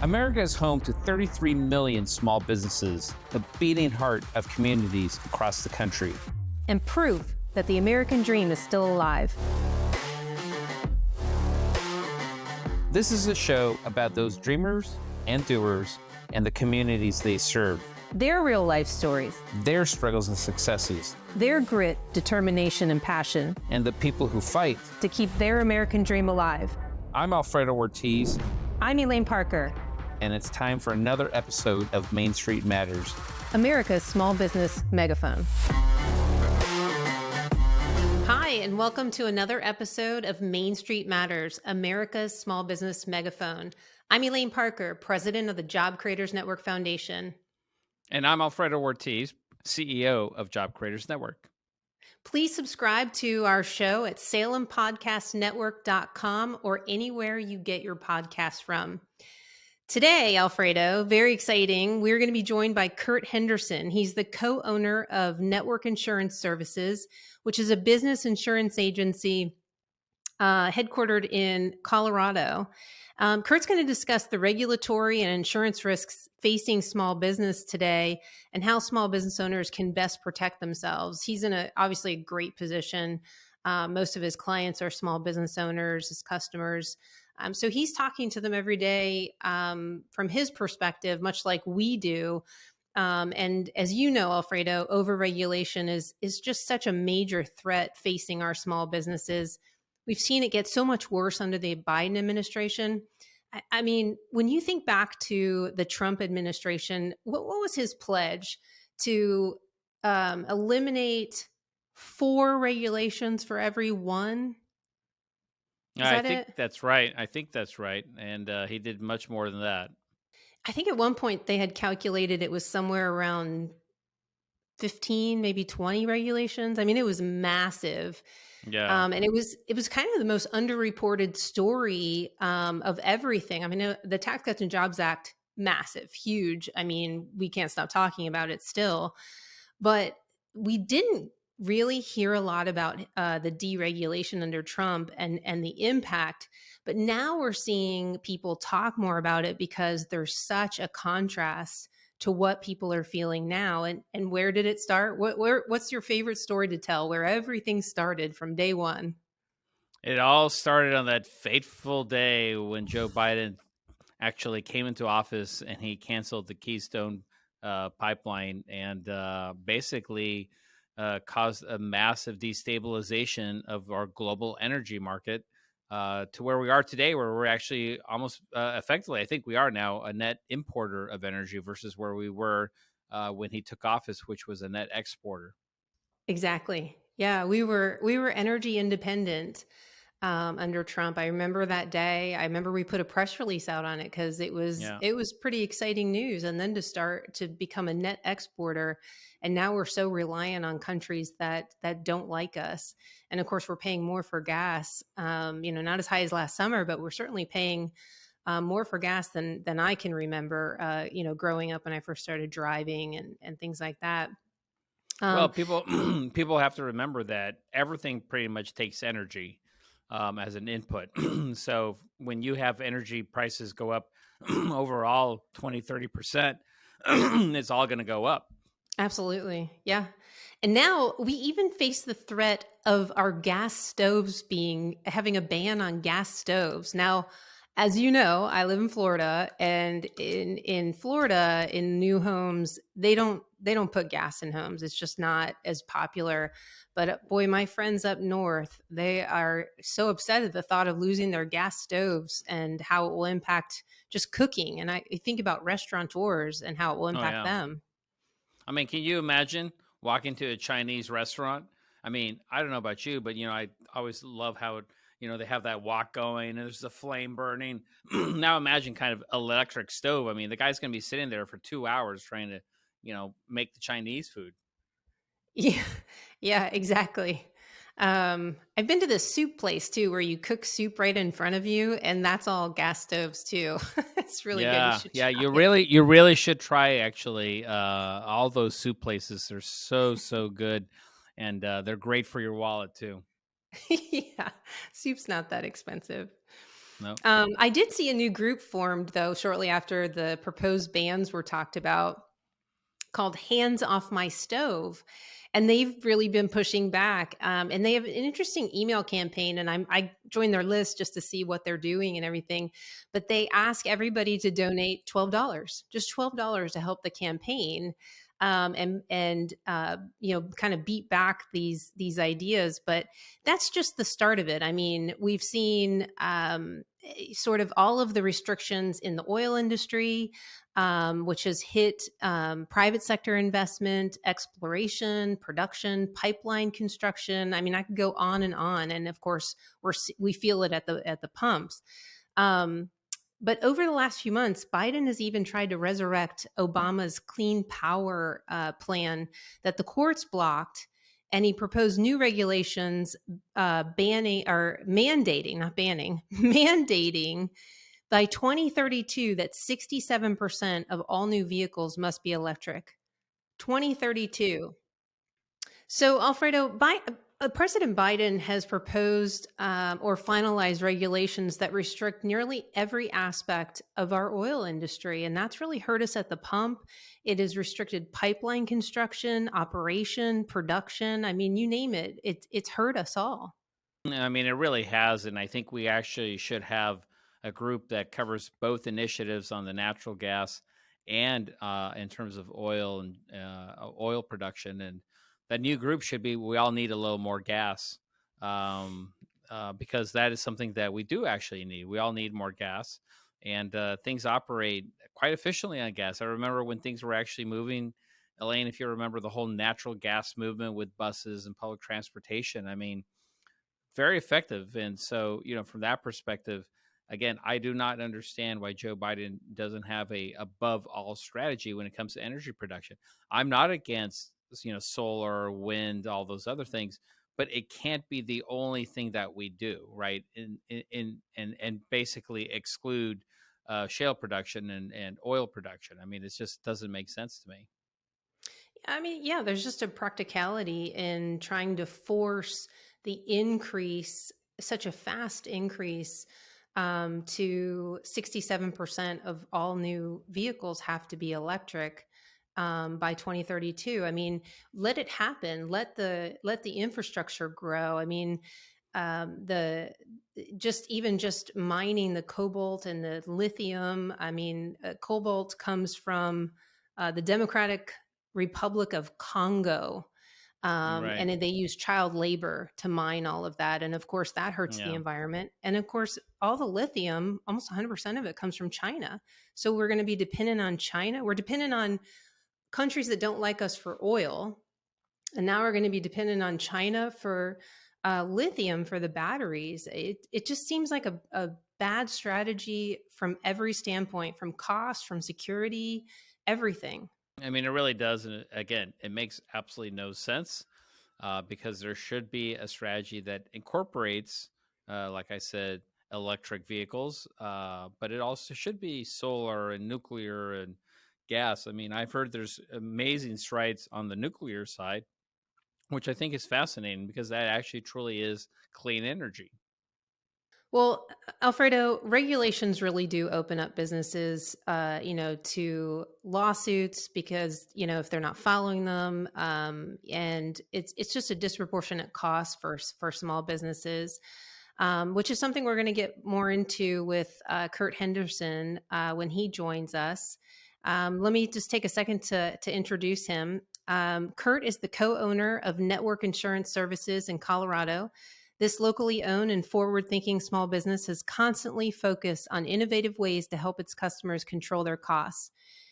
America is home to 33 million small businesses, the beating heart of communities across the country. And proof that the American dream is still alive. This is a show about those dreamers and doers and the communities they serve. Their real life stories. Their struggles and successes. Their grit, determination, and passion. And the people who fight to keep their American dream alive. I'm Alfredo Ortiz. I'm Elaine Parker. And it's time for another episode of Main Street Matters, America's small business megaphone. Hi, and welcome to another episode of Main Street Matters, America's small business megaphone. I'm Elaine Parker, president of the Job Creators Network Foundation. And I'm Alfredo Ortiz, CEO of Job Creators Network. Please subscribe to our show at salempodcastnetwork.com or anywhere you get your podcasts from. Today, Alfredo, very exciting. We're going to be joined by Curt Henderson. He's the co-owner of Network Insurance Services, which is a business insurance agency headquartered in Colorado. Curt's going to discuss the regulatory and insurance risks facing small business today and how small business owners can best protect themselves. He's in obviously a great position. Most of his clients are small business owners, his customers. So he's talking to them every day from his perspective, much like we do. And as you know, Alfredo, overregulation is just such a major threat facing our small businesses. We've seen it get so much worse under the Biden administration. I mean, when you think back to the Trump administration, what was his pledge to eliminate 4 regulations for every one? I think that's right. And he did much more than that. I think at one point they had calculated it was somewhere around 15, maybe 20 regulations. I mean, it was massive. Yeah. And it was kind of the most underreported story of everything. I mean, the Tax Cuts and Jobs Act, massive, huge. I mean, we can't stop talking about it still. But we didn't really hear a lot about the deregulation under Trump and the impact. But now we're seeing people talk more about it because there's such a contrast to what people are feeling now. And where did it start? What's your favorite story to tell where everything started from day one? It all started on that fateful day when Joe Biden actually came into office and he canceled the Keystone pipeline and basically caused a massive destabilization of our global energy market to where we are today, where we're actually almost effectively, I think we are now a net importer of energy versus where we were when he took office, which was a net exporter. Exactly. Yeah, we were energy independent under Trump. I remember that day. I remember we put a press release out on it because it was pretty exciting news. And then to start to become a net exporter, and now we're so reliant on countries that don't like us. And of course, we're paying more for gas. Not as high as last summer, but we're certainly paying more for gas than I can remember. Growing up when I first started driving and things like that. Well, people have to remember that everything pretty much takes energy as an input. So when you have energy prices go up overall 20-30%, it's all going to go up. Absolutely. Yeah. And now we even face the threat of our gas stoves having a ban on gas stoves. Now, as you know, I live in Florida, and in Florida, in new homes, they don't put gas in homes. It's just not as popular. But boy, my friends up north, they are so upset at the thought of losing their gas stoves and how it will impact just cooking. And I think about restaurateurs and how it will impact them. I mean, can you imagine walking to a Chinese restaurant? I mean, I don't know about you, but, I always love how they have that wok going and there's the flame burning. Now imagine kind of electric stove. I mean, the guy's going to be sitting there for 2 hours trying to, make the Chinese food. Yeah, exactly. I've been to this soup place too, where you cook soup right in front of you, and that's all gas stoves too. It's really good. You really should try actually. All those soup places, they're so good, and they're great for your wallet too. Yeah, soup's not that expensive. No. I did see a new group formed, though, shortly after the proposed bans were talked about, called Hands Off My Stove. And they've really been pushing back. And they have an interesting email campaign. And I joined their list just to see what they're doing and everything. But they ask everybody to donate $12, just $12 to help the campaign. Kind of beat back these ideas. But that's just the start of it. I mean, we've seen sort of all of the restrictions in the oil industry, which has hit private sector investment, exploration, production, pipeline construction. I mean, I could go on and on. And of course, we feel it at the pumps. Um, but over the last few months, Biden has even tried to resurrect Obama's clean power plan that the courts blocked. And he proposed new regulations banning or mandating, not banning, mandating by 2032 that 67% of all new vehicles must be electric. 2032. So, Alfredo, President Biden has proposed or finalized regulations that restrict nearly every aspect of our oil industry. And that's really hurt us at the pump. It has restricted pipeline construction, operation, production. I mean, you name it, it's hurt us all. I mean, it really has, and I think we actually should have a group that covers both initiatives on the natural gas and in terms of oil and oil production. And that new group should be we all need a little more gas, because that is something that we do actually need. We all need more gas, and things operate quite efficiently on gas. I remember when things were actually moving. Elaine, if you remember the whole natural gas movement with buses and public transportation, I mean, very effective. And so, from that perspective, again, I do not understand why Joe Biden doesn't have a above all strategy when it comes to energy production. I'm not against, solar, wind, all those other things, but it can't be the only thing that we do, right? And basically exclude shale production and oil production. I mean, it just doesn't make sense to me. I mean, yeah, there's just a practicality in trying to force the increase, such a fast increase, to 67% of all new vehicles have to be electric by 2032. I mean, let it happen. Let the infrastructure grow. I mean, the just mining the cobalt and the lithium. I mean, cobalt comes from the Democratic Republic of Congo. Right. And they use child labor to mine all of that. And of course, that hurts the Yeah. environment. And of course, all the lithium, almost 100% of it comes from China. So we're going to be dependent on China. We're dependent on countries that don't like us for oil. And now we're going to be dependent on China for lithium for the batteries. It just seems like a bad strategy from every standpoint, from cost, from security, everything. I mean, it really does. And again, it makes absolutely no sense, because there should be a strategy that incorporates, like I said, electric vehicles, but it also should be solar and nuclear and gas. I mean, I've heard there's amazing strides on the nuclear side, which I think is fascinating because that actually truly is clean energy. Well, Alfredo, regulations really do open up businesses, to lawsuits because if they're not following them, and it's just a disproportionate cost for small businesses, which is something we're going to get more into with Curt Henderson when he joins us. Let me just take a second to introduce him. Curt is the co-owner of Network Insurance Services in Colorado. This locally owned and forward thinking small business has constantly focused on innovative ways to help its customers control their costs.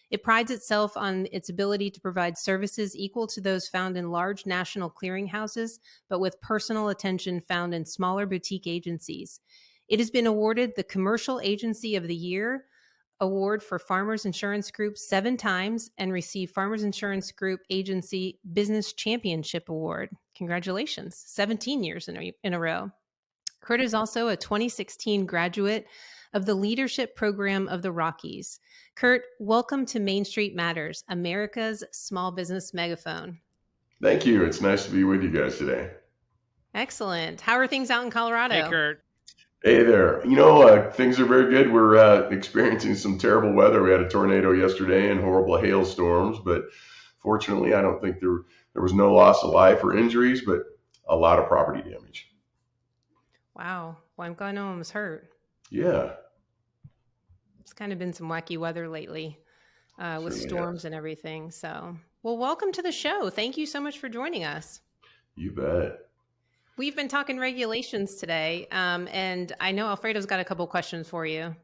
It prides itself on its ability to provide services equal to those found in large national clearinghouses, but with personal attention found in smaller boutique agencies. It has been awarded the Commercial Agency of the Year award for Farmers Insurance Group 7 times and received Farmers Insurance Group Agency Business Championship Award. Congratulations, 17 years in a row. Curt is also a 2016 graduate of the Leadership Program of the Rockies. Curt, welcome to Main Street Matters, America's small business megaphone. Thank you. It's nice to be with you guys today. Excellent. How are things out in Hey, Colorado? Curt. Hey there. Things are very good. We're experiencing some terrible weather. We had a tornado yesterday and horrible hailstorms, but fortunately, I don't think there was no loss of life or injuries, but a lot of property damage. Wow. Well, I'm glad no one was hurt. Yeah, It's kind of been some wacky weather lately with certainly storms has. and everything. So, well, welcome to the show. Thank you so much for joining us. You bet. We've been talking regulations today, and I know Alfredo's got a couple questions for you.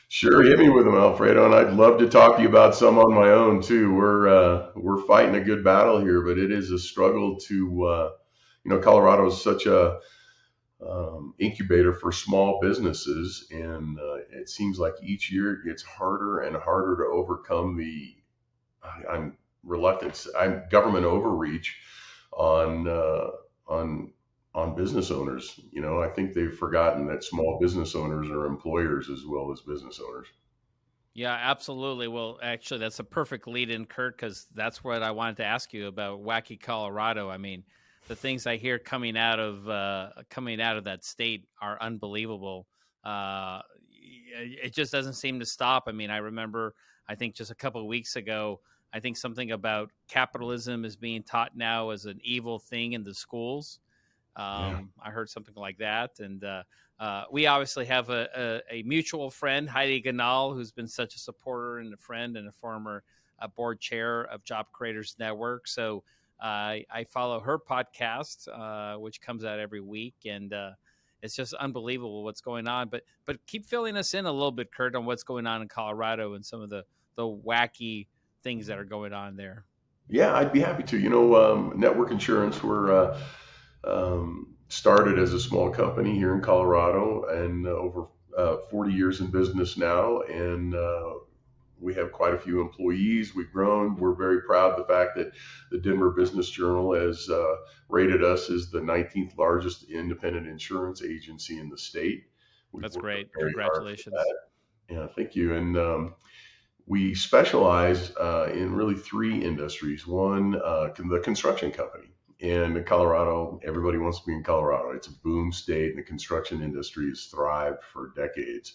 Sure, hit me with them, Alfredo, and I'd love to talk to you about some on my own too. We're fighting a good battle here, but it is a struggle to Colorado is such a incubator for small businesses, and it seems like each year it gets harder and harder to overcome I'm reluctant, I'm government overreach on on business owners. I think they've forgotten that small business owners are employers as well as business owners. Yeah, absolutely. Well, actually, that's a perfect lead in, Curt, because that's what I wanted to ask you about wacky Colorado. I mean, the things I hear coming out of that state are unbelievable. It just doesn't seem to stop. I mean, I remember, I think just a couple of weeks ago, I think something about capitalism is being taught now as an evil thing in the schools. Yeah. I heard something like that, and we obviously have a mutual friend, Heidi Ganal, who's been such a supporter and a friend and a former board chair of Job Creators Network. So I follow her podcast, which comes out every week, and it's just unbelievable what's going on. But keep filling us in a little bit, Curt, on what's going on in Colorado and some of the wacky things that are going on there. Yeah, I'd be happy to. Network Insurance, we're started as a small company here in Colorado and over 40 years in business now. And we have quite a few employees. We've grown. We're very proud of the fact that the Denver Business Journal has rated us as the 19th largest independent insurance agency in the state. We've That's worked great. very hard for Congratulations. that. Yeah, thank you. And we specialize in really three industries. One, the construction company. And in Colorado, everybody wants to be in Colorado. It's a boom state, and the construction industry has thrived for decades.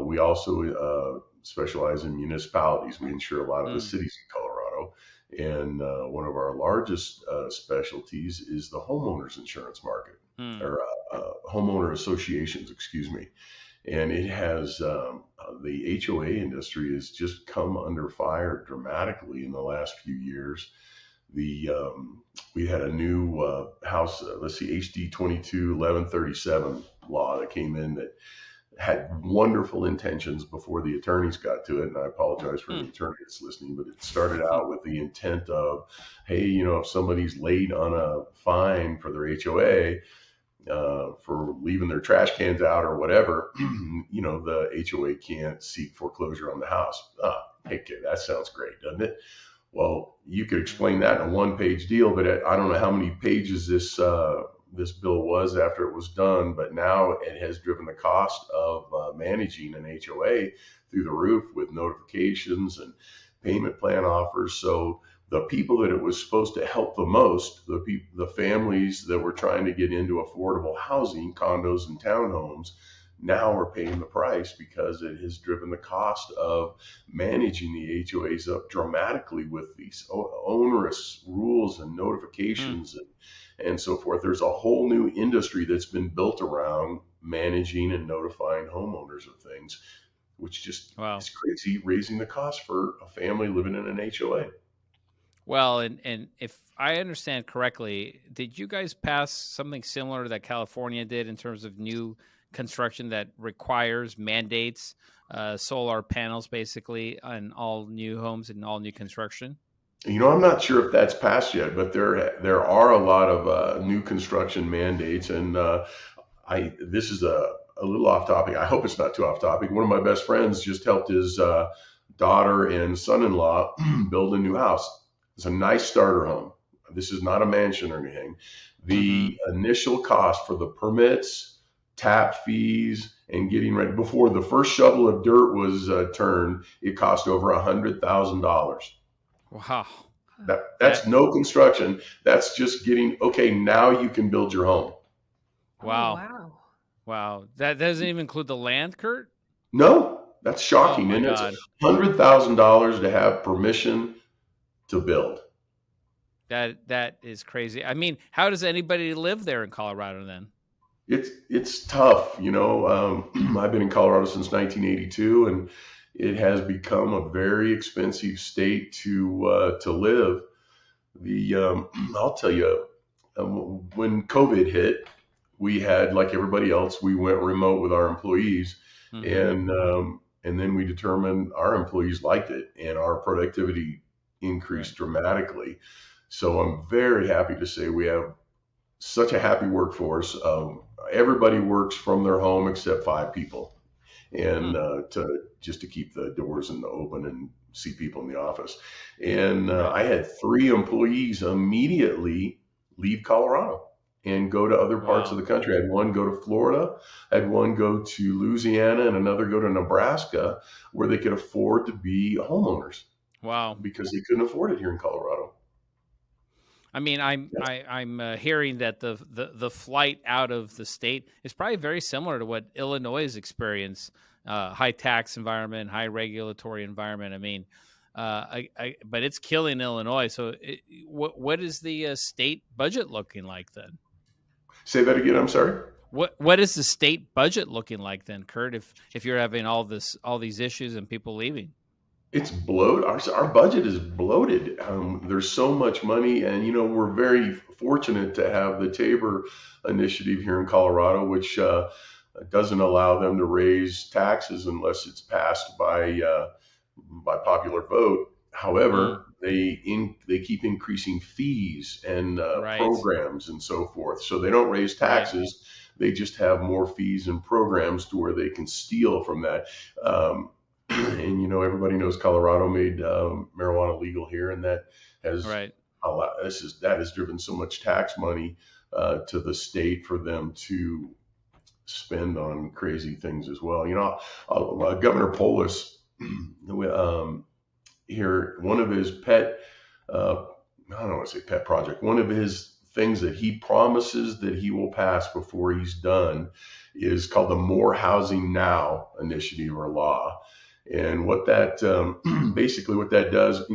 We also specialize in municipalities. We insure a lot of the Mm, cities in Colorado. And one of our largest specialties is the homeowners insurance market, mm. or homeowner associations, excuse me. And it has the HOA industry has just come under fire dramatically in the last few years. The We had a new House, let's see, HD 22-1137 law that came in that had wonderful intentions before the attorneys got to it. And I apologize for any Hmm. attorney that's listening, but it started out with the intent of, hey, if somebody's late on a fine for their HOA, for leaving their trash cans out or whatever, the HOA can't seek foreclosure on the house. Okay, that sounds great, doesn't it? Well, you could explain that in a one-page deal, but I don't know how many pages this bill was after it was done, but now it has driven the cost of managing an HOA through the roof with notifications and payment plan offers. So the people that it was supposed to help the most, the families that were trying to get into affordable housing, condos and townhomes, now are paying the price because it has driven the cost of managing the HOAs up dramatically with these onerous rules and Hmm. notifications and so forth. There's a whole new industry that's been built around managing and notifying homeowners of things, which just Wow. is crazy, raising the cost for a family living in an HOA. Well, and if I understand correctly, did you guys pass something similar that California did in terms of new construction that requires mandates solar panels basically on all new homes and all new construction? I'm not sure if that's passed yet, but there are a lot of new construction mandates, and I this is a little off topic. I hope it's not too off topic. One of my best friends just helped his daughter and son-in-law build a new house. It's a nice starter home. This is not a mansion or anything. Mm-hmm. The initial cost for the permits, tap fees, and getting ready before the first shovel of dirt was turned, it cost over $100,000. Wow. That's That no construction. That's just getting okay. Now you can build your home. Oh, wow. wow. Wow. That doesn't even include the land, Curt? No, that's Oh shocking. my And it's God. $100,000 to have permission to build. That is crazy. I mean, how does anybody live there in Colorado then? It's tough. I've been in Colorado since 1982, and it has become a very expensive state to live. I'll tell you, when COVID hit, we had, like everybody else, we went remote with our employees, Mm-hmm. and then we determined our employees liked it, and our productivity Right. increased dramatically. So I'm very happy to say we have such a happy workforce. Everybody works from their home except 5 people, Hmm. and to keep the doors open and see people in the office. And Right. I had 3 employees immediately leave Colorado and go to other parts of Wow. the country. I had one go to Florida, I had one go to Louisiana, and another go to Nebraska, where they could afford to be homeowners Wow. because they couldn't afford it here in Colorado. I mean, I'm hearing that the flight out of the state is probably very similar to what Illinois' experience, high tax environment, high regulatory environment. I mean, but it's killing Illinois. So, what is the state budget looking like then? Say that again. I'm sorry. What is the state budget looking like then, Curt? If you're having all these issues and people leaving, It's bloated. Our budget is bloated. There's so much money, and we're very fortunate to have the Tabor initiative here in Colorado, which doesn't allow them to raise taxes unless it's passed by popular vote. mm, However, they keep increasing fees and right, programs and so forth. So they don't raise right, taxes. They just have more fees and programs to where they can steal from that. And everybody knows Colorado made marijuana legal here, and that has right. that has driven so much tax money to the state for them to spend on crazy things as well. Governor Polis here, one of his pet, I don't want to say pet project, one of his things that he promises that he will pass before he's done is called the More Housing Now initiative or law. And what that basically what that does,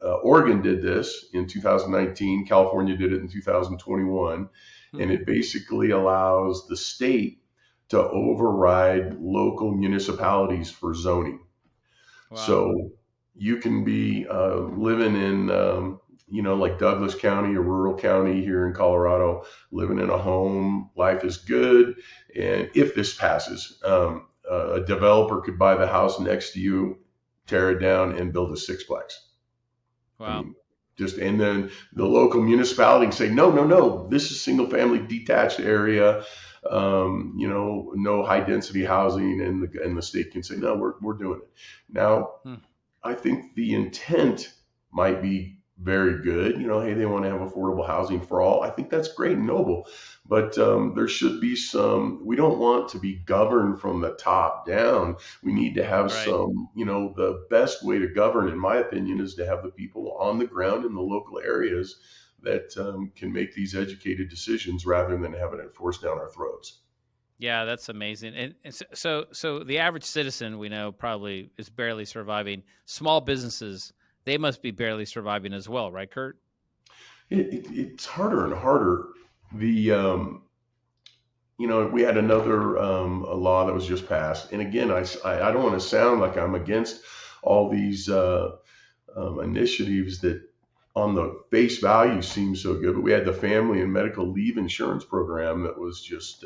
Oregon did this in 2019, California did it in 2021, Hmm. and it basically allows the state to override local municipalities for zoning. Wow. So you can be living in, like Douglas County or rural county here in Colorado, living in a home, life is good. And if this passes, a developer could buy the house next to you, tear it down, and build a sixplex. I Wow. mean, and then the local municipality can say, no, no, no, this is single family detached area, no high density housing, and the state can say, no, we're doing it. Now, Hmm. I think the intent might be very good. Hey, they want to have affordable housing for all. I think that's great and noble, but there should be some. We don't want to be governed from the top down. We need to have Right. some. The best way to govern, in my opinion, is to have the people on the ground in the local areas that can make these educated decisions rather than having it forced down our throats. Yeah, that's amazing. And so the average citizen we know probably is barely surviving. Small businesses, they must be barely surviving as well, right, Curt? It's harder and harder. The we had another a law that was just passed, and again, I don't want to sound like I'm against all these initiatives that on the face value seem so good, but we had the Family and Medical Leave Insurance Program that was just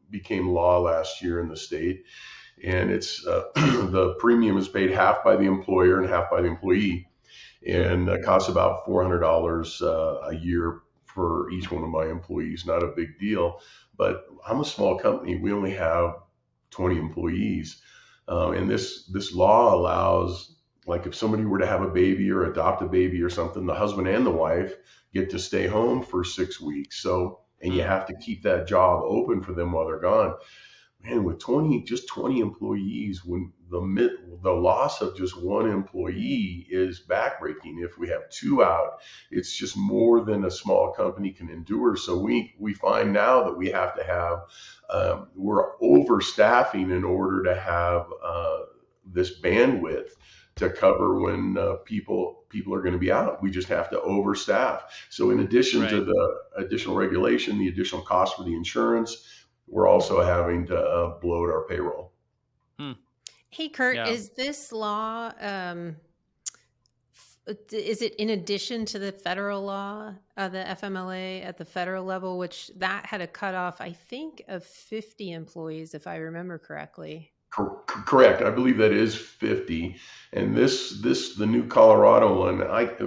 became law last year in the state, and it's the premium is paid half by the employer and half by the employee, Hmm. and it costs about $400 a year for each one of my employees. Not a big deal, but I'm a small company. We only have 20 employees, and this law allows, like, if somebody were to have a baby or adopt a baby or something, the husband and the wife get to stay home for 6 weeks. So, and you Hmm. have to keep that job open for them while they're gone. man, with 20 employees, when the loss of just one employee is backbreaking. If we have two out, it's just more than a small company can endure. So we find now that we have to have we're overstaffing in order to have this bandwidth to cover when people are going to be out. We just have to overstaff. So in addition to Right. the additional regulation, the additional cost for the insurance, we're also having to bloat our payroll. Hmm. Hey, Curt, Yeah. is this law, is it in addition to the federal law, the FMLA at the federal level, which that had a cutoff, I think, of 50 employees, if I remember correctly? Correct. I believe that is 50. And the new Colorado one,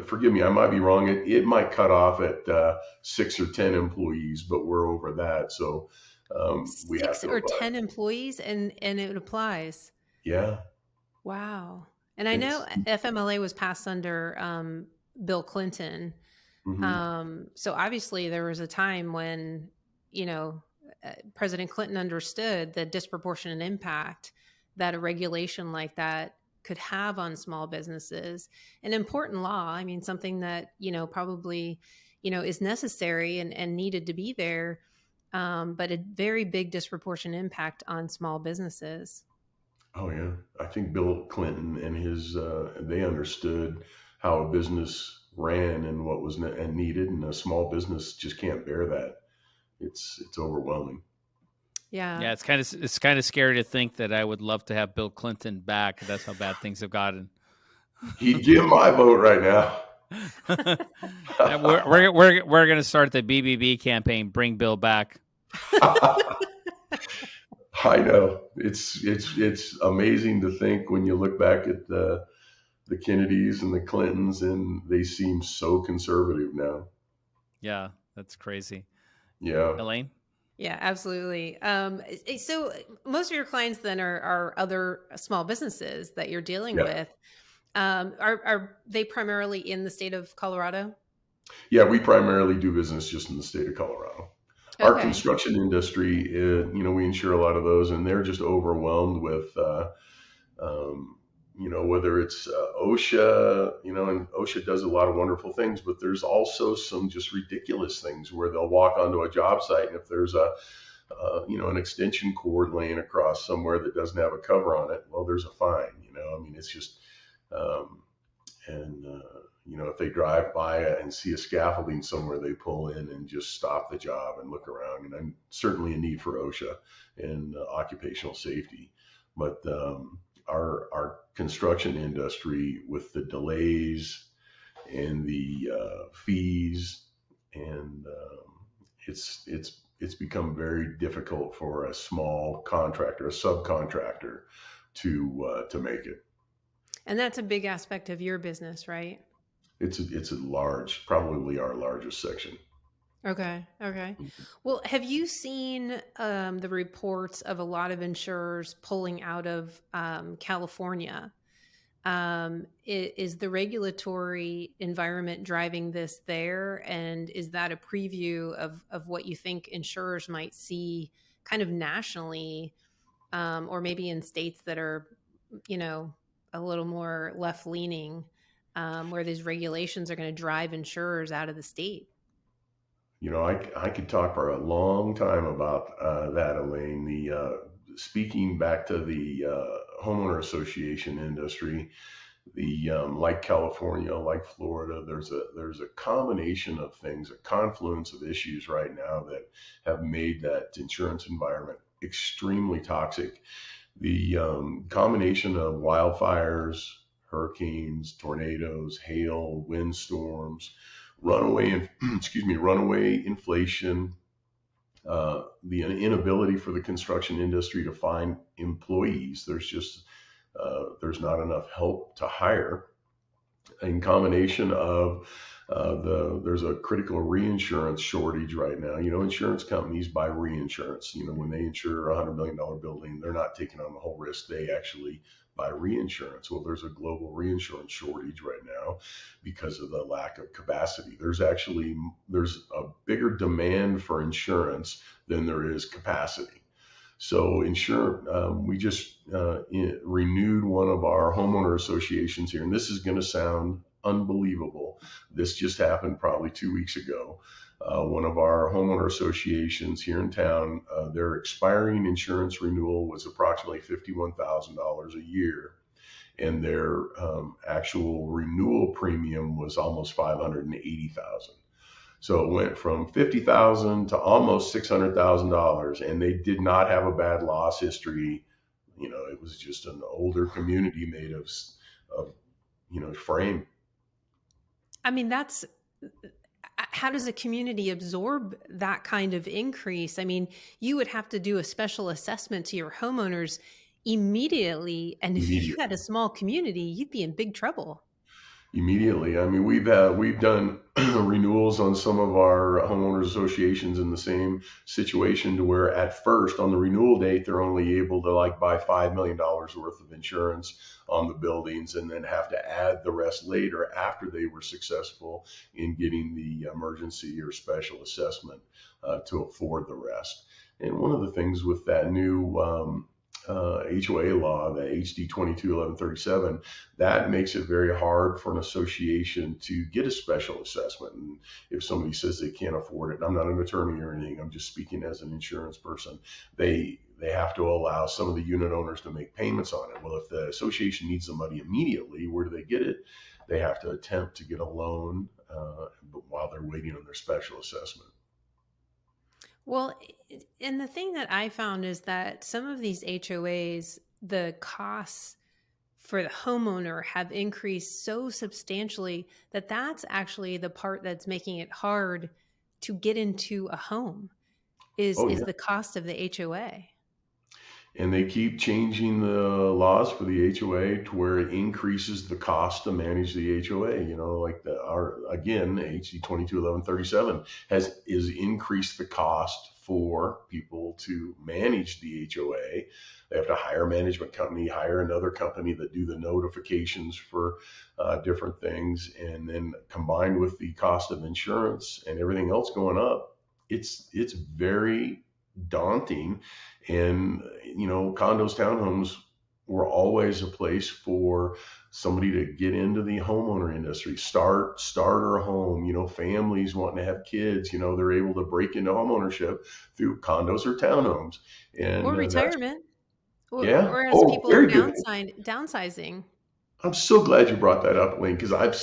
forgive me, I might be wrong. It might cut off at 6 or 10 employees, but we're over that. So we have 6 to or abide. 10 employees, and it applies. Yeah. Wow. And I know It's FMLA was passed under Bill Clinton. mhm. So obviously there was a time when, you know, President Clinton understood the disproportionate impact that a regulation like that could have on small businesses. An important law, I mean, something that, you know, probably, you know, is necessary and needed to be there, but a very big disproportionate impact on small businesses. Oh yeah. I think Bill Clinton and his they understood how a business ran and what was and needed, and a small business just can't bear that. It's overwhelming. Yeah. Yeah, it's kind of scary to think that I would love to have Bill Clinton back. That's how bad things have gotten. He'd give my vote right now. We're going to start the BBB campaign. Bring Bill back. I know it's amazing to think when you look back at the Kennedys and the Clintons, and they seem so conservative now. Yeah, that's crazy. Yeah, Elaine? Yeah, absolutely. So most of your clients then are other small businesses that you're dealing yeah, with. Are they primarily in the state of Colorado? yeah. We primarily do business just in the state of Colorado. Our Okay. construction industry, we insure a lot of those, and they're just overwhelmed with, whether it's OSHA, and OSHA does a lot of wonderful things, but there's also some just ridiculous things where they'll walk onto a job site, and if there's an extension cord laying across somewhere that doesn't have a cover on it, well, there's a fine. It's just, um, and if they drive by and see a scaffolding somewhere, they pull in and just stop the job and look around. And I'm certainly a need for OSHA and occupational safety, but our construction industry with the delays and the fees, and it's become very difficult for a small contractor, a subcontractor, to make it. And that's a big aspect of your business, right? It's a large, probably our largest section. Okay. Okay. Well, have you seen the reports of a lot of insurers pulling out of California? Is the regulatory environment driving this there? And is that a preview of what you think insurers might see kind of nationally, or maybe in states that are, you know, a little more left leaning, where these regulations are going to drive insurers out of the state? I could talk for a long time about that, Elaine. Speaking back to the homeowner association industry, like California, like Florida, there's a combination of things, a confluence of issues right now that have made that insurance environment extremely toxic. The combination of wildfires, hurricanes, tornadoes, hail, windstorms, runaway inflation, the inability for the construction industry to find employees. There's not enough help to hire. In combination of there's a critical reinsurance shortage right now. Insurance companies buy reinsurance. When they insure $100 million building, they're not taking on the whole risk. They actually buy reinsurance. Well, there's a global reinsurance shortage right now because of the lack of capacity. There's a bigger demand for insurance than there is capacity. So we just renewed one of our homeowner associations here, and this is going to sound unbelievable. This just happened probably 2 weeks ago. One of our homeowner associations here in town, their expiring insurance renewal was approximately $51,000 a year, and their actual renewal premium was almost $580,000. So it went from 50,000 to almost $600,000, and they did not have a bad loss history. It was just an older community made of frame. I mean, how does a community absorb that kind of increase? I mean, you would have to do a special assessment to your homeowners immediately. And if you had a small community, you'd be in big trouble. Immediately. I mean, we've done renewals on some of our homeowners associations in the same situation, to where at first on the renewal date, they're only able to buy $5 million worth of insurance on the buildings, and then have to add the rest later after they were successful in getting the emergency or special assessment to afford the rest. And one of the things with that new HOA law, the HD 221137, that makes it very hard for an association to get a special assessment. And if somebody says they can't afford it, and I'm not an attorney or anything, I'm just speaking as an insurance person, they have to allow some of the unit owners to make payments on it. Well, if the association needs the money immediately, where do they get it? They have to attempt to get a loan while they're waiting on their special assessment. Well, and the thing that I found is that some of these HOAs, the costs for the homeowner have increased so substantially that that's actually the part that's making it hard to get into a home is the cost of the HOA. And they keep changing the laws for the HOA to where it increases the cost to manage the HOA. HD 221137 is increased the cost for people to manage the HOA. They have to hire a management company, hire another company that do the notifications for different things, and then combined with the cost of insurance and everything else going up, it's very daunting. And condos, townhomes were always a place for somebody to get into the homeowner industry, starter home, families wanting to have kids, they're able to break into homeownership through condos or townhomes, or retirement, or as people are downsizing. I'm so glad you brought that up, Wayne, because I've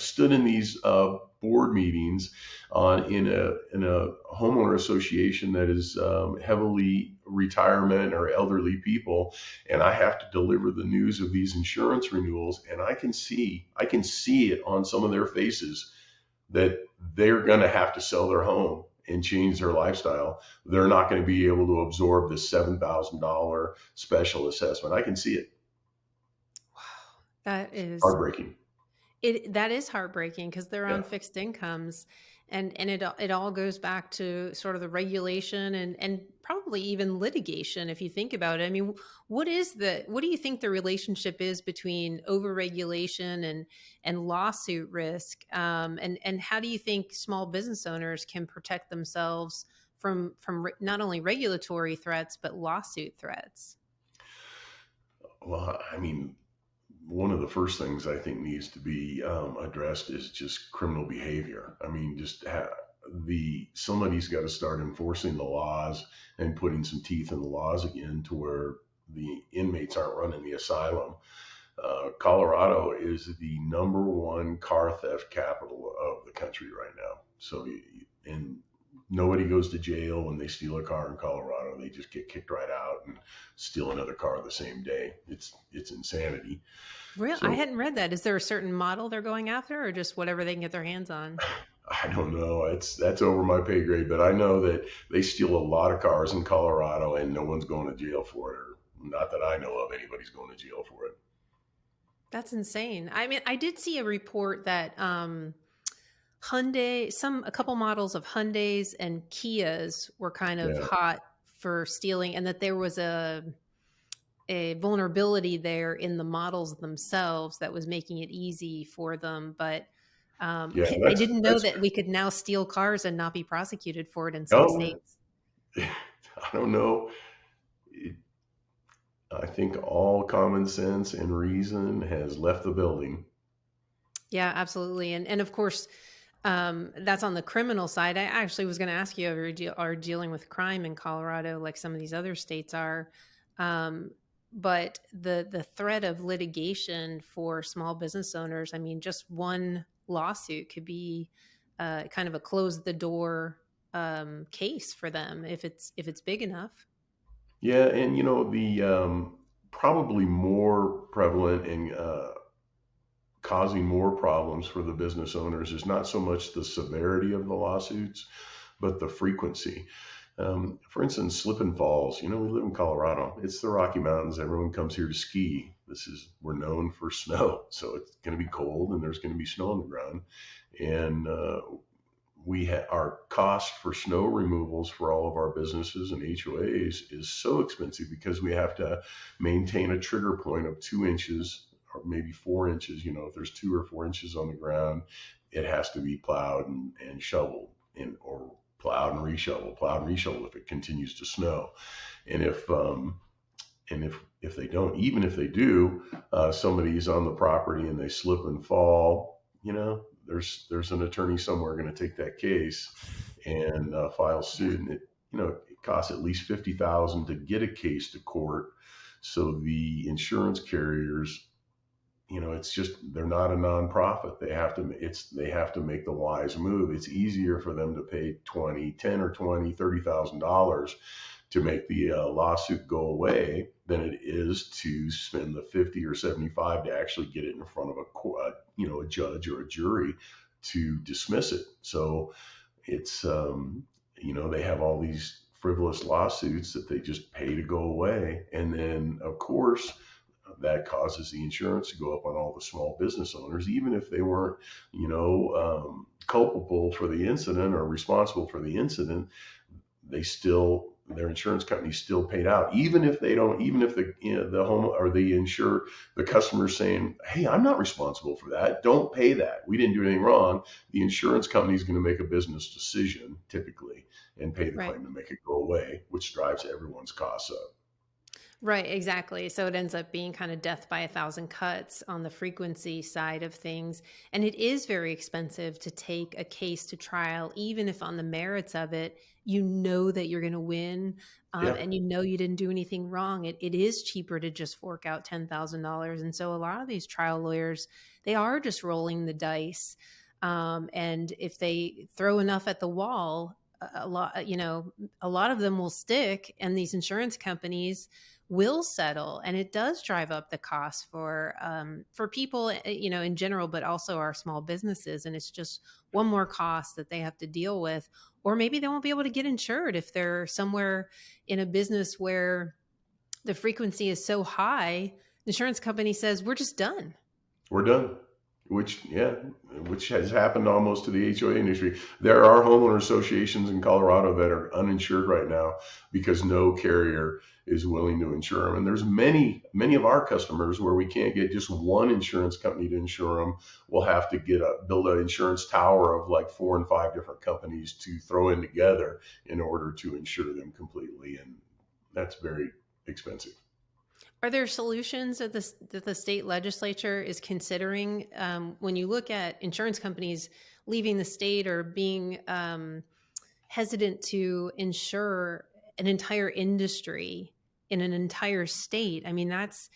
stood in these board meetings in a homeowner association that is heavily retirement or elderly people, and I have to deliver the news of these insurance renewals, and I can see it on some of their faces that they're going to have to sell their home and change their lifestyle. They're not going to be able to absorb this $7,000 special assessment. I can see it. That is heartbreaking. That is heartbreaking because they're on fixed incomes, and it all goes back to sort of the regulation and probably even litigation if you think about it. I mean, what do you think the relationship is between overregulation and lawsuit risk? And how do you think small business owners can protect themselves from not only regulatory threats but lawsuit threats? Well, I mean, one of the first things I think needs to be addressed is just criminal behavior. I mean, somebody's got to start enforcing the laws and putting some teeth in the laws again, to where the inmates aren't running the asylum. Colorado is the #1 car theft capital of the country right now. So, and nobody goes to jail when they steal a car in Colorado. They just get kicked right out and steal another car the same day. It's insanity. Really? So, I hadn't read that. Is there a certain model they're going after, or just whatever they can get their hands on? I don't know. That's over my pay grade, but I know that they steal a lot of cars in Colorado and no one's going to jail for it, or not that I know of anybody's going to jail for it. That's insane. I mean, I did see a report that Hyundai, a couple models of Hyundais and Kias were kind of hot for stealing, and that there was a vulnerability there in the models themselves that was making it easy for them. But I didn't know that we could now steal cars and not be prosecuted for it in some states. I don't know. I think all common sense and reason has left the building. Yeah, absolutely. And of course, that's on the criminal side. I actually was going to ask you if are dealing with crime in Colorado like some of these other states are. Um, but the threat of litigation for small business owners, I mean, just one lawsuit could be kind of a close the door case for them if it's big enough. Yeah, and the probably more prevalent and causing more problems for the business owners is not so much the severity of the lawsuits, but the frequency. For instance, slip and falls. We live in Colorado. It's the Rocky Mountains. Everyone comes here to ski. We're known for snow, so it's going to be cold and there's going to be snow on the ground. And our cost for snow removals for all of our businesses and HOAs is so expensive because we have to maintain a trigger point of 2 inches or maybe 4 inches. If there's 2 or 4 inches on the ground, it has to be plowed and shoveled, or plowed and reshoveled if it continues to snow. And if they don't, even if they do, somebody's on the property and they slip and fall, there's an attorney somewhere going to take that case and file suit, and it costs at least $50,000 to get a case to court. So the insurance carriers, it's just, they're not a nonprofit. They have to make the wise move. It's easier for them to pay $10 or $30,000 to make the lawsuit go away than it is to spend the 50 or 75 to actually get it in front of a judge or a jury to dismiss it. So it's they have all these frivolous lawsuits that they just pay to go away, and then of course that causes the insurance to go up on all the small business owners, even if they weren't culpable for the incident or responsible for the incident. Their insurance company still paid out, even if they don't, even if the home or the customer is saying, hey, I'm not responsible for that, don't pay that, we didn't do anything wrong. The insurance company is going to make a business decision typically and pay the Right. claim to make it go away, which drives everyone's costs up. Right, exactly. So it ends up being kind of death by a thousand cuts on the frequency side of things. And it is very expensive to take a case to trial, even if on the merits of it, you know that you're going to win, Yeah. and you didn't do anything wrong. It is cheaper to just fork out $10,000. And so a lot of these trial lawyers, they are just rolling the dice. And if they throw enough at the wall, a lot of them will stick, and these insurance companies will settle, and it does drive up the cost for people, in general, but also our small businesses. And it's just one more cost that they have to deal with, or maybe they won't be able to get insured if they're somewhere in a business where the frequency is so high. The insurance company says, we're just done. We're done. Which has happened almost to the HOA industry. There are homeowner associations in Colorado that are uninsured right now because no carrier is willing to insure them. And there's many of our customers where we can't get just one insurance company to insure them. We'll have to build an insurance tower of like 4 and 5 different companies to throw in together in order to insure them completely. And that's very expensive. Are there solutions that the state legislature is considering when you look at insurance companies leaving the state or being hesitant to insure an entire industry in an entire state? I mean, that's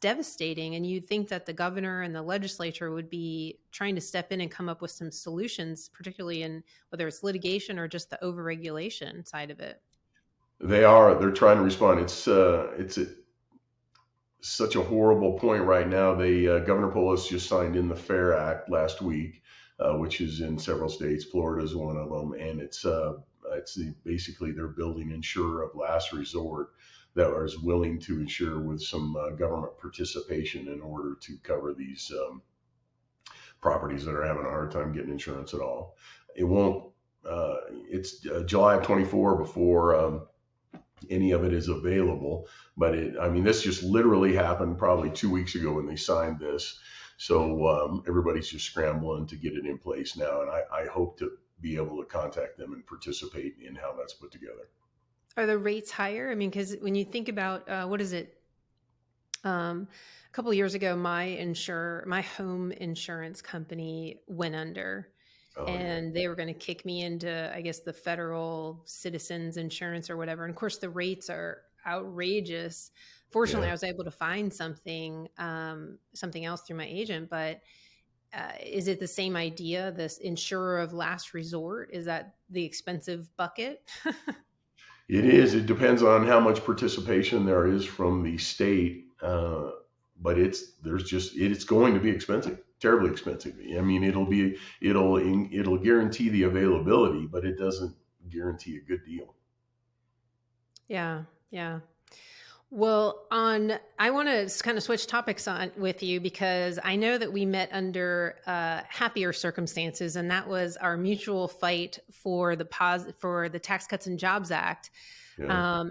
devastating. And you'd think that the governor and the legislature would be trying to step in and come up with some solutions, particularly in whether it's litigation or just the overregulation side of it. They're trying to respond. It's such a horrible point right now. Governor Polis just signed in the FAIR Act last week, which is in several states. Florida is one of them, and it's basically they're building insurer of last resort that is willing to insure with some government participation in order to cover these properties that are having a hard time getting insurance at all. It won't. It's July of 24 before any of it is available. But this just literally happened probably 2 weeks ago when they signed this. So everybody's just scrambling to get it in place now. And I hope to be able to contact them and participate in how that's put together. Are the rates higher? I mean, because when you think about what is it? A couple of years ago, my home insurance company went under, Oh yeah, and they were going to kick me into, I guess, the federal citizens insurance or whatever. And of course, the rates are outrageous. Fortunately, yeah. I was able to find something else through my agent. But is it the same idea? This insurer of last resort, is that the expensive bucket? It is. It depends on how much participation there is from the state, but it's going to be expensive, terribly expensive. I mean, it'll guarantee the availability, but it doesn't guarantee a good deal. Yeah, yeah. Well, I want to kind of switch topics on with you because I know that we met under happier circumstances, and that was our mutual fight for the Tax Cuts and Jobs Act. Yeah.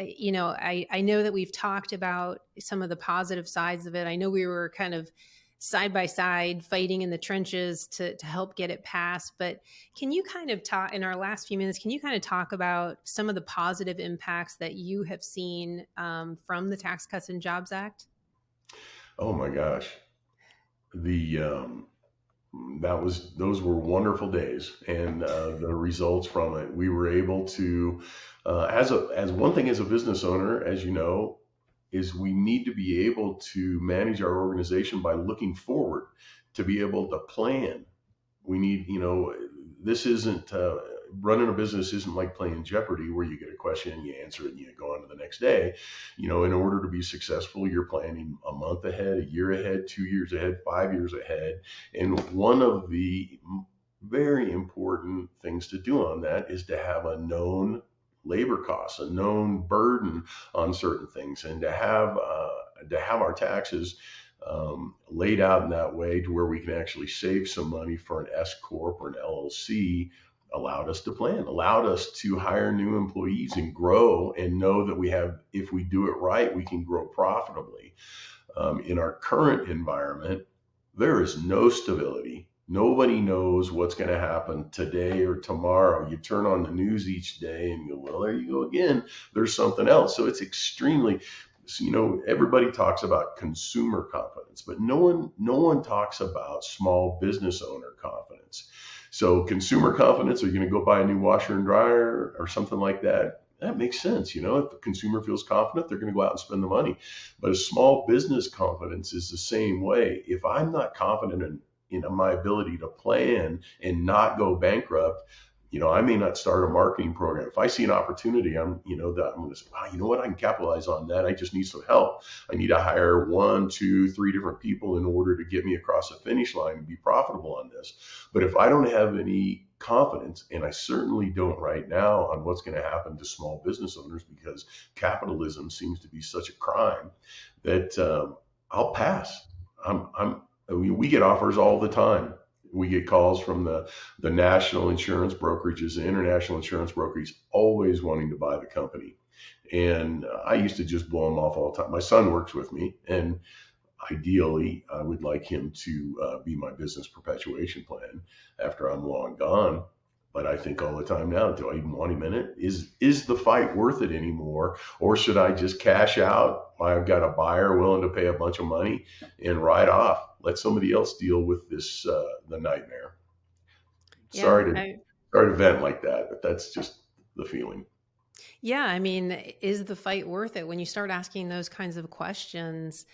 I know that we've talked about some of the positive sides of it. I know we were kind of side by side fighting in the trenches to help get it passed. But can you kind of talk in our last few minutes? Can you kind of talk about some of the positive impacts that you have seen from the Tax Cuts and Jobs Act? Oh my gosh. The those were wonderful days, and the results from it. We were able to, as one thing as a business owner, as you know, is we need to be able to manage our organization by looking forward, to be able to plan. We need, this isn't running a business isn't like playing Jeopardy where you get a question, you answer it, and you go on to the next day. In order to be successful, you're planning a month ahead, a year ahead, 2 years ahead, 5 years ahead. And one of the very important things to do on that is to have a known labor costs, a known burden on certain things, and to have our taxes laid out in that way to where we can actually save some money for an S corp or an LLC. Allowed us to plan, allowed us to hire new employees and grow, and know that if we do it right, we can grow profitably. In our current environment, there is no stability. Nobody knows what's going to happen today or tomorrow. You turn on the news each day and you go, well, there you go again. There's something else. So it's extremely, everybody talks about consumer confidence, but no one talks about small business owner confidence. So consumer confidence, are you going to go buy a new washer and dryer or something like that? That makes sense. If the consumer feels confident, they're going to go out and spend the money. But a small business confidence is the same way. If I'm not confident in my ability to plan and not go bankrupt, I may not start a marketing program. If I see an opportunity, I'm going to say, wow, you know what? I can capitalize on that. I just need some help. I need to hire 1, 2, 3 different people in order to get me across the finish line and be profitable on this. But if I don't have any confidence, and I certainly don't right now, on what's going to happen to small business owners, because capitalism seems to be such a crime, that I'll pass. We get offers all the time. We get calls from the national insurance brokerages and international insurance brokerages, always wanting to buy the company. And I used to just blow them off all the time. My son works with me, and ideally, I would like him to be my business perpetuation plan after I'm long gone. But I think all the time now, do I even want him in it? Is the fight worth it anymore? Or should I just cash out? I've got a buyer willing to pay a bunch of money and ride off. Let somebody else deal with this, the nightmare. Yeah, Sorry to vent like that, but that's just the feeling. yeah. I mean, is the fight worth it? When you start asking those kinds of questions,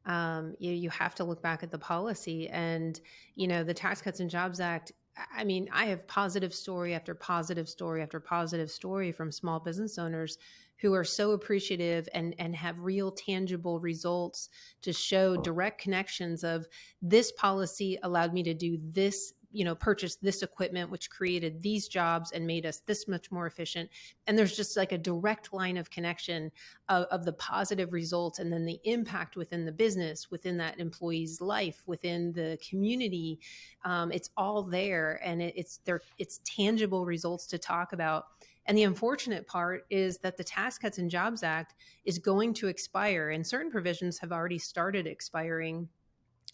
you have to look back at the policy and, the Tax Cuts and Jobs Act. I mean, I have positive story after positive story after positive story from small business owners who are so appreciative and have real tangible results to show direct connections of this policy allowed me to do this, purchase this equipment, which created these jobs and made us this much more efficient. And there's just like a direct line of connection of the positive results and then the impact within the business, within that employee's life, within the community. It's all there, and it's tangible results to talk about. And the unfortunate part is that the Tax Cuts and Jobs Act is going to expire, and certain provisions have already started expiring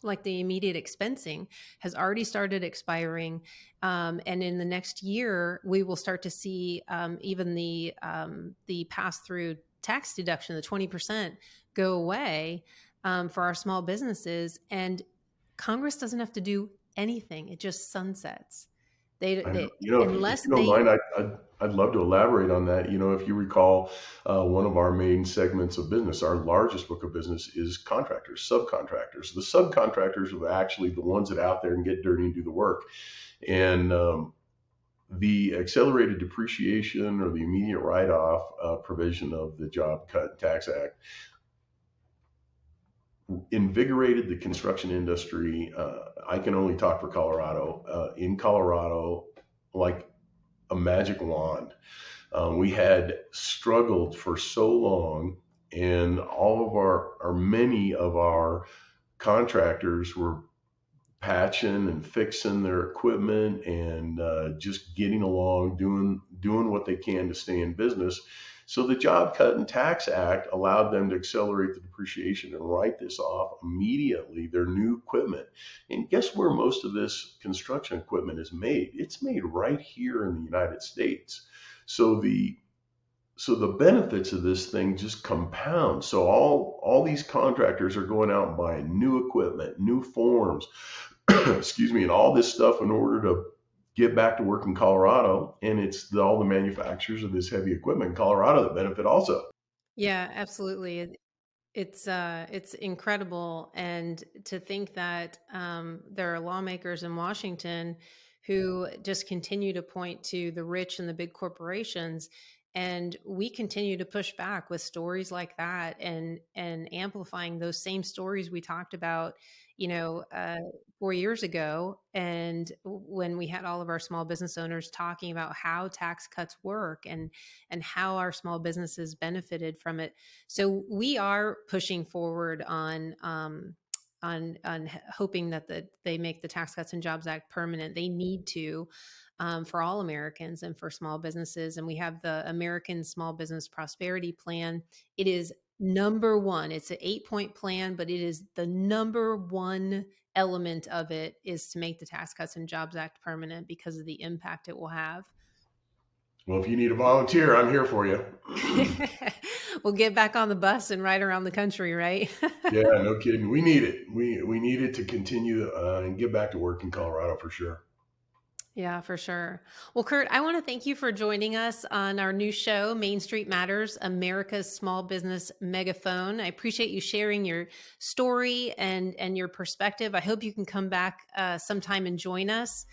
like the immediate expensing has already started expiring. And in the next year, we will start to see even the pass-through tax deduction, the 20%, go away for our small businesses. And Congress doesn't have to do anything. It just sunsets. If you don't mind, I'd love to elaborate on that. If you recall, one of our main segments of business, our largest book of business is contractors, subcontractors. The subcontractors are actually the ones that are out there and get dirty and do the work. And the accelerated depreciation or the immediate write-off provision of the Job Cut and Tax Act invigorated the construction industry. I can only talk for Colorado. In Colorado, like a magic wand. We had struggled for so long, and many of our contractors were patching and fixing their equipment and just getting along, doing what they can to stay in business. So the Job Cut and Tax Act allowed them to accelerate the depreciation and write this off immediately, their new equipment. And guess where most of this construction equipment is made? It's made right here in the United States. So the benefits of this thing just compound. So all these contractors are going out and buying new equipment, new forms, excuse me, and all this stuff in order to get back to work in Colorado. And it's all the manufacturers of this heavy equipment in Colorado that benefit also. Yeah, absolutely. It's incredible. And to think that there are lawmakers in Washington who just continue to point to the rich and the big corporations. And we continue to push back with stories like that and amplifying those same stories we talked about, 4 years ago. And when we had all of our small business owners talking about how tax cuts work and how our small businesses benefited from it. So we are pushing forward on hoping that they make the Tax Cuts and Jobs Act permanent. They need to. For all Americans and for small businesses. And we have the American Small Business Prosperity Plan. It is number one. It's an 8-point plan, but it is the number one element of it is to make the Tax Cuts and Jobs Act permanent because of the impact it will have. Well, if you need a volunteer, I'm here for you. We'll get back on the bus and ride around the country, right? Yeah, no kidding. We need it. We need it to continue and get back to work in Colorado for sure. Yeah, for sure. Well, Curt, I want to thank you for joining us on our new show, Main Street Matters, America's Small Business Megaphone. I appreciate you sharing your story and your perspective. I hope you can come back sometime and join us.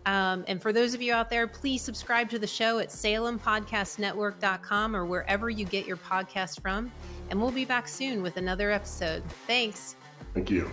And for those of you out there, please subscribe to the show at SalemPodcastNetwork.com or wherever you get your podcasts from. And we'll be back soon with another episode. Thanks. Thank you.